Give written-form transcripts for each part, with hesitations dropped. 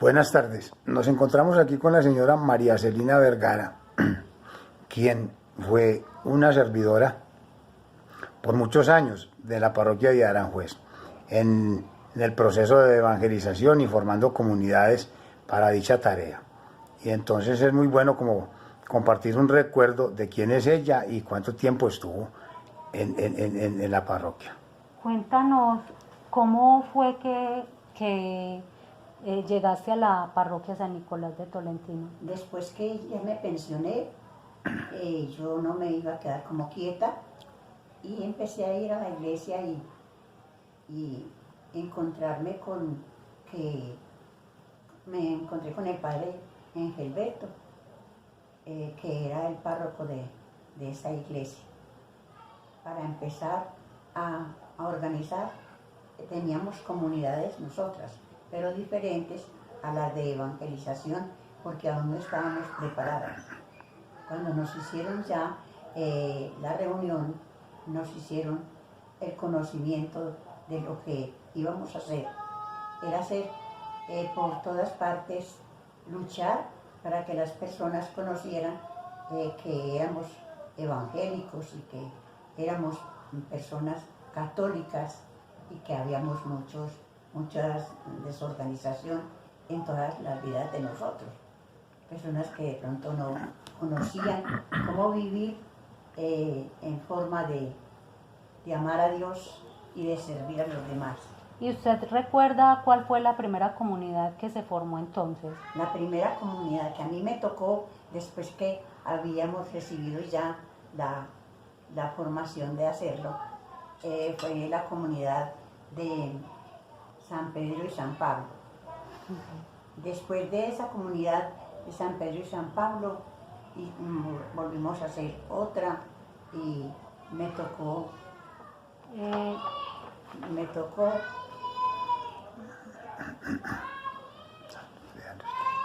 Buenas tardes. Nos encontramos aquí con la señora María Celina Vergara, quien fue una servidora por muchos años de la parroquia de Aranjuez en el proceso de evangelización y formando comunidades para dicha tarea. Y entonces es muy bueno como compartir un recuerdo de quién es ella y cuánto tiempo estuvo en la parroquia. Cuéntanos cómo fue que llegaste a la parroquia San Nicolás de Tolentino. Después que ya me pensioné, yo no me iba a quedar como quieta y empecé a ir a la iglesia y encontrarme me encontré con el padre Engelberto, que era el párroco de esa iglesia. Para empezar a organizar, teníamos comunidades nosotras, pero diferentes a las de evangelización, porque aún no estábamos preparadas. Cuando nos hicieron ya la reunión, nos hicieron el conocimiento de lo que íbamos a hacer. Era hacer por todas partes, luchar para que las personas conocieran que éramos evangélicos y que éramos personas católicas y que habíamos mucha desorganización en todas las vidas de nosotros. Personas que de pronto no conocían cómo vivir en forma de amar a Dios y de servir a los demás. ¿Y usted recuerda cuál fue la primera comunidad que se formó entonces? La primera comunidad que a mí me tocó después que habíamos recibido ya la formación de hacerlo, fue la comunidad de San Pedro y San Pablo. Después de esa comunidad de San Pedro y San Pablo, volvimos a hacer otra y me tocó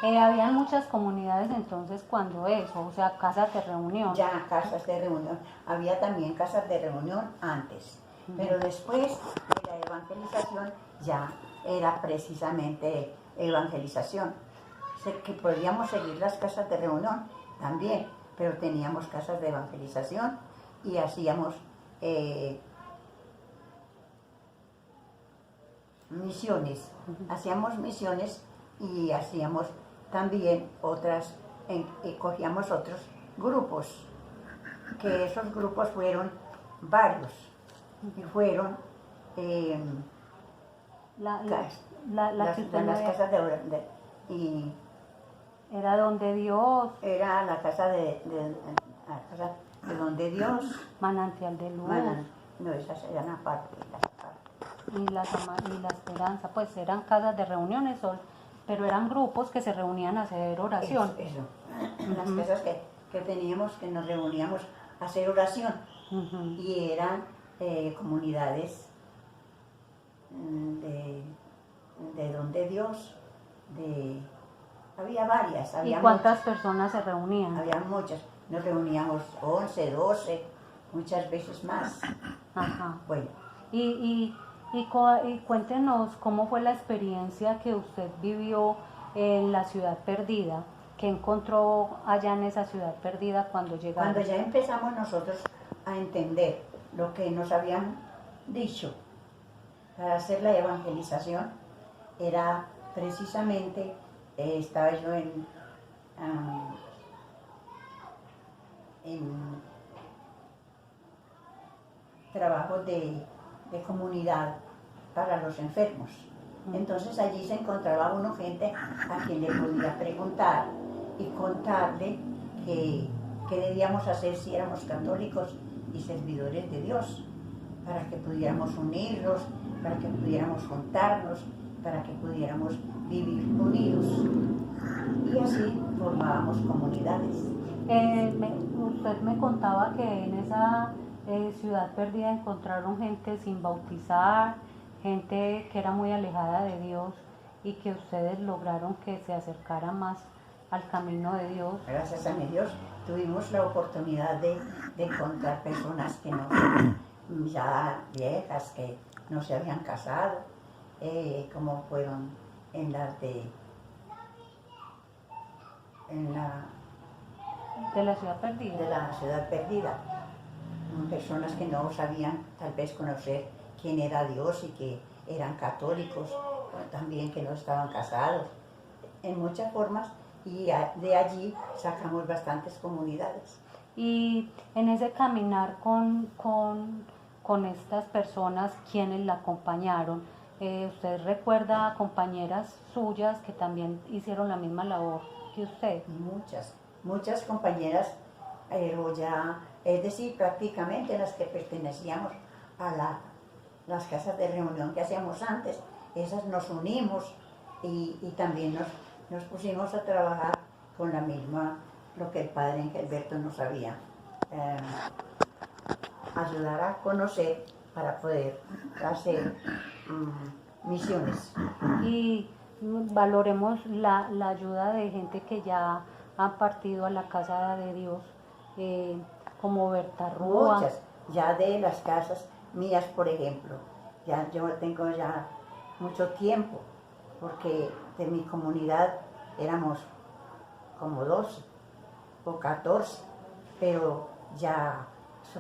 Habían muchas comunidades entonces cuando eso, o sea, casas de reunión. Ya, casas de reunión. Había también casas de reunión antes, pero después de la evangelización ya era precisamente evangelización. Que podíamos seguir las casas de reunión también, pero teníamos casas de evangelización y hacíamos misiones. Hacíamos misiones y hacíamos también otras, cogíamos otros grupos, que esos grupos fueron varios, y fueron las casas y era donde Dios, era la casa de donde Dios, manantial de luz, no, esas eran aparte, y la esperanza, pues eran casas de reuniones, pero eran grupos que se reunían a hacer oración. Eso. Las casas que teníamos, que nos reuníamos a hacer oración, y eran comunidades de donde Dios, había varias. ¿Y cuántas personas se reunían? Había muchas, nos reuníamos 11, 12, muchas veces más. Ajá. Bueno. Y cuéntenos cómo fue la experiencia que usted vivió en la ciudad perdida, que encontró allá en esa ciudad perdida cuando llegaron. Cuando ya empezamos nosotros a entender lo que nos habían dicho para hacer la evangelización, era precisamente, estaba yo en trabajo de comunidad para los enfermos. Entonces allí se encontraba gente a quien le podía preguntar y contarle qué debíamos hacer si éramos católicos y servidores de Dios, para que pudiéramos unirnos, para que pudiéramos juntarnos, para que pudiéramos vivir unidos. Y así formábamos comunidades. Usted me contaba que en esa ciudad perdida encontraron gente sin bautizar, gente que era muy alejada de Dios, y que ustedes lograron que se acercara más al camino de Dios. Gracias a mi Dios tuvimos la oportunidad de encontrar personas que no, ya viejas, que no se habían casado, como fueron en las de de la ciudad perdida. de la ciudad perdida. Personas que no sabían tal vez conocer quién era Dios y que eran católicos, o también que no estaban casados, en muchas formas, y de allí sacamos bastantes comunidades. Y en ese caminar con estas personas, quienes la acompañaron, ¿usted recuerda a compañeras suyas que también hicieron la misma labor que usted? Muchas compañeras, pero ya, es decir, prácticamente las que pertenecíamos a las casas de reunión que hacíamos antes, esas nos unimos y también nos pusimos a trabajar con la misma, lo que el padre Engelberto nos había ayudar a conocer para poder hacer misiones. Y valoremos la ayuda de gente que ya han partido a la casa de Dios, como Berta Rúa. Muchas, ya de las casas mías, por ejemplo, ya yo tengo ya mucho tiempo, porque de mi comunidad éramos como 12 o 14, pero ya se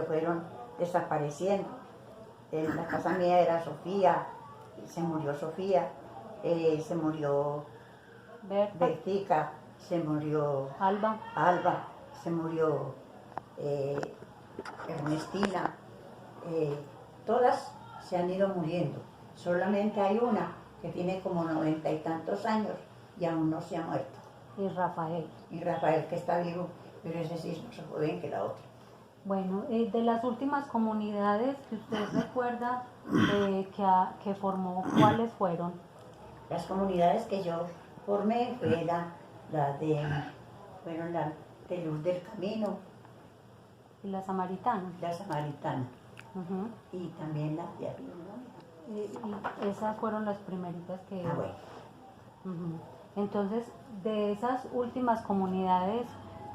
fueron desapareciendo. En la casa mía era Sofía, se murió Sofía, se murió Bertica, se murió Alba, se murió Ernestina, todas se han ido muriendo. Solamente hay una que tiene como 90 y tantos años y aún no se ha muerto. y Rafael. Y Rafael, que está vivo, pero ese sí es más joven que la otra. Bueno, de las últimas comunidades que usted recuerda que formó, ¿cuáles fueron? Las comunidades que yo formé fueron la de Luz del Camino, ¿Y la samaritana? la Samaritana, Ujú. y también la de arriba, ¿no? Y esas fueron las primeritas que... Bueno, Ujú. Entonces, de esas últimas comunidades,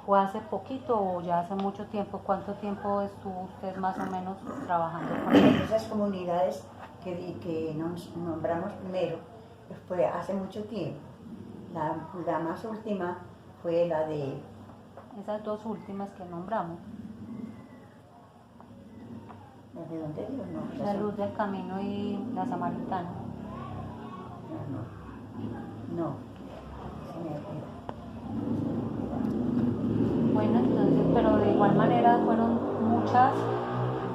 ¿fue hace poquito o ya hace mucho tiempo? ¿Cuánto tiempo estuvo usted más o menos trabajando con ellos? esas comunidades que nos nombramos primero, fue hace mucho tiempo. La más última fue la de Esas dos últimas que nombramos, dónde Dios, no, la Luz del Camino y la Samaritana. no, se me olvidó. Bueno, entonces, pero de igual manera fueron muchas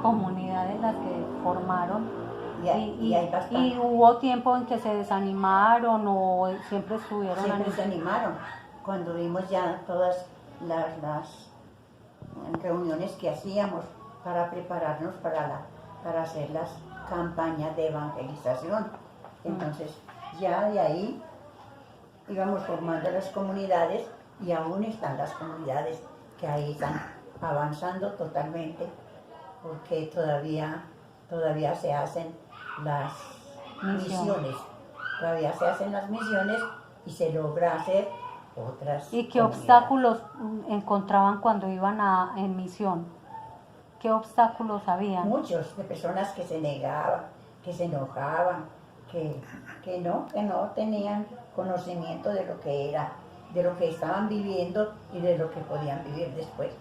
comunidades las que formaron. Y hay bastante. Y hubo tiempo en que se desanimaron o siempre estuvieron Siempre se animaron cuando vimos ya todas las reuniones que hacíamos para prepararnos para hacer las campañas de evangelización. Entonces ya de ahí íbamos formando las comunidades y aún están las comunidades que ahí están avanzando totalmente, porque todavía se hacen las misiones. Todavía se hacen las misiones y se logra hacer otras. ¿Y qué comunidades. obstáculos encontraban cuando iban en misión? ¿Qué obstáculos había? Muchos, de personas que se negaban, que se enojaban, que no tenían conocimiento de lo que era, de lo que estaban viviendo y de lo que podían vivir después.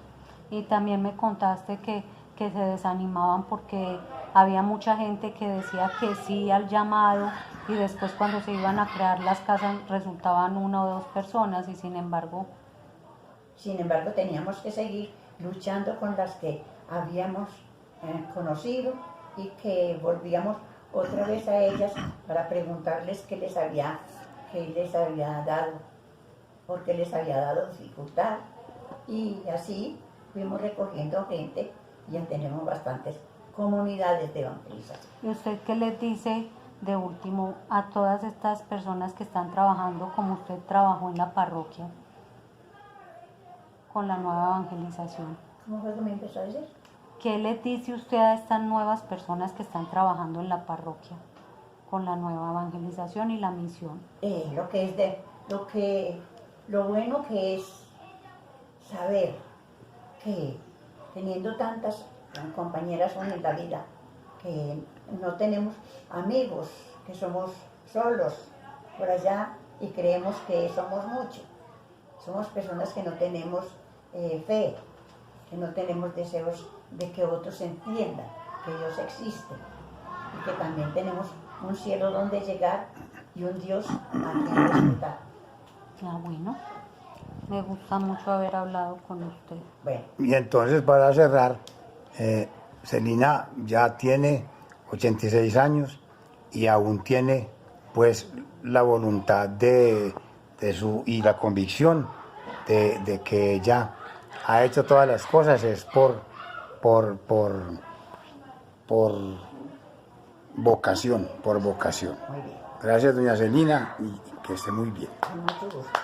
Y también me contaste que se desanimaban porque había mucha gente que decía que sí al llamado y después cuando se iban a crear las casas resultaban una o dos personas y sin embargo teníamos que seguir luchando con las que habíamos conocido y que volvíamos otra vez a ellas para preguntarles qué les había dado, porque les había dado dificultad. Y así fuimos recogiendo gente y ya tenemos bastantes comunidades de evangelización. ¿Y usted qué les dice de último a todas estas personas que están trabajando como usted trabajó en la parroquia con la nueva evangelización? ¿Cómo fue que me empezó a decir? ¿Qué les dice usted a estas nuevas personas que están trabajando en la parroquia con la nueva evangelización y la misión? Lo bueno que es saber que teniendo tantas compañeras en la vida, que no tenemos amigos, que somos solos por allá y creemos que somos muchos, somos personas que no tenemos fe, que no tenemos deseos de que otros entiendan que Dios existe y que también tenemos un cielo donde llegar y un Dios a quien respetar. Ah, bueno, me gusta mucho haber hablado con usted. Bueno, Y entonces, para cerrar, Celina ya tiene 86 años y aún tiene pues la voluntad y la convicción de que ella ha hecho todas las cosas es por vocación, por vocación. muy bien, Gracias, doña Celina, y que esté muy bien. con mucho gusto.